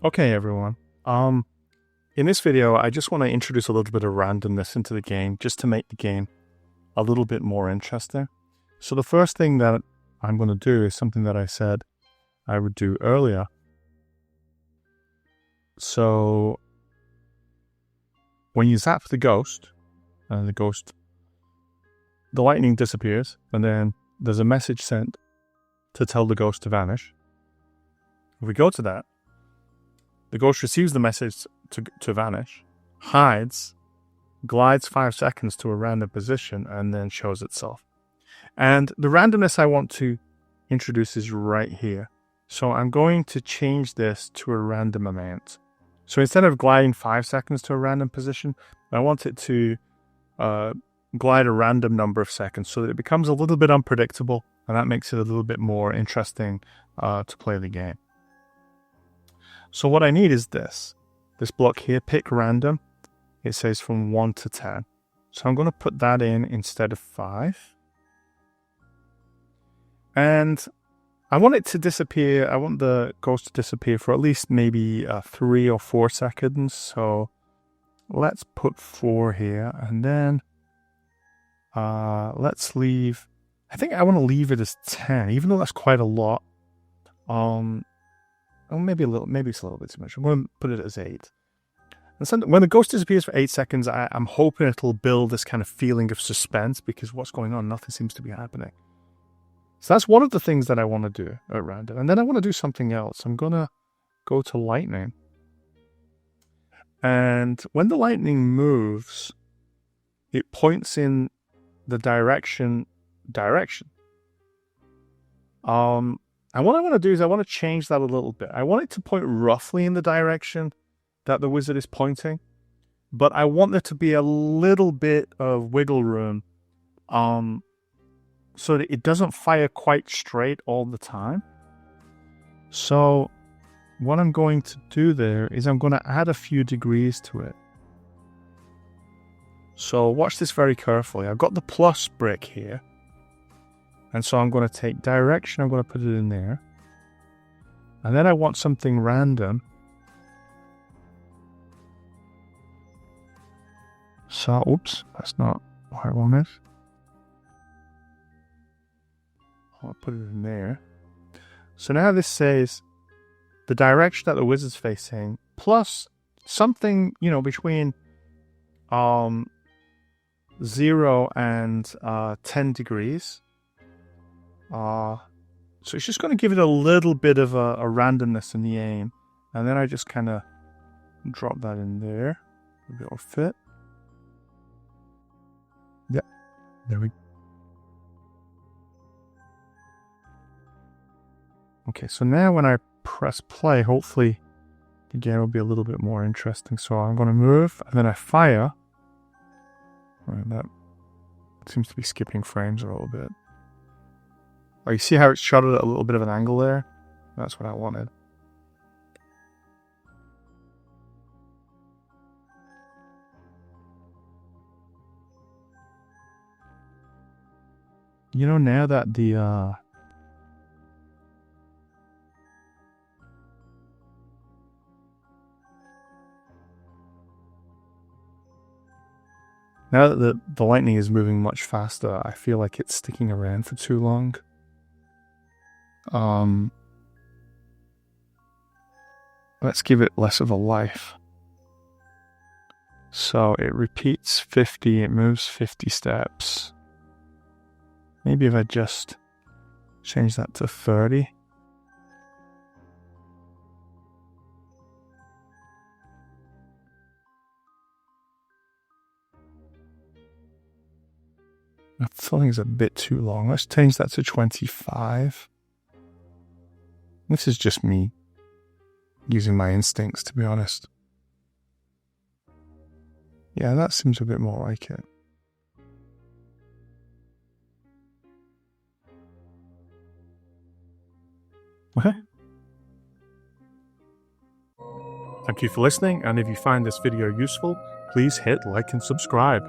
Okay, everyone. In this video, I just want to introduce a little bit of randomness into the game, just to make the game a little bit more interesting. So the first thing that I'm going to do is something that I said I would do earlier. So when you zap the ghost, the lightning disappears, and then there's a message sent to tell the ghost to vanish. If we go to that, the ghost receives the message to vanish, hides, glides 5 seconds to a random position, and then shows itself. And the randomness I want to introduce is right here. So I'm going to change this to a random amount. So instead of gliding 5 seconds to a random position, I want it to glide a random number of seconds so that it becomes a little bit unpredictable, and that makes it a little bit more interesting to play the game. So what I need is this block here, pick random. It says from 1 to 10. So I'm going to put that in instead of 5. And I want it to disappear. I want the ghost to disappear for at least maybe 3 or 4 seconds. So let's put 4 here. And then let's leave. I think I want to leave it as 10, even though that's quite a lot. Maybe it's a little bit too much. I'm going to put it as 8. And when the ghost disappears for 8 seconds, I'm hoping it'll build this kind of feeling of suspense, because what's going on? Nothing seems to be happening. So that's one of the things that I want to do at random. And then I want to do something else. I'm going to go to lightning. And when the lightning moves, it points in the direction. And what I want to do is I want to change that a little bit. I want it to point roughly in the direction that the wizard is pointing, but I want there to be a little bit of wiggle room so that it doesn't fire quite straight all the time. So what I'm going to do there is I'm going to add a few degrees to it. So watch this very carefully. I've got the plus brick here. And so I'm going to take direction, I'm going to put it in there. And then I want something random. So, oops, that's not what I wanted. I'll put it in there. So now this says the direction that the wizard's facing, plus something, between 0 and 10 degrees. So it's just going to give it a little bit of a randomness in the aim. And then I just kind of drop that in there. Maybe it'll fit. Yeah, there we go. Okay, so now when I press play, hopefully the game will be a little bit more interesting. So I'm going to move, and then I fire. Right, that seems to be skipping frames a little bit. Oh, you see how it's shot at a little bit of an angle there? That's what I wanted. Now that the lightning is moving much faster, I feel like it's sticking around for too long. Let's give it less of a life. So it repeats 50, it moves 50 steps. Maybe if I just change that to 30. I think it's a bit too long. Let's change that to 25. This is just me using my instincts, to be honest. Yeah, that seems a bit more like it. Okay. Thank you for listening, and if you find this video useful, please hit like and subscribe.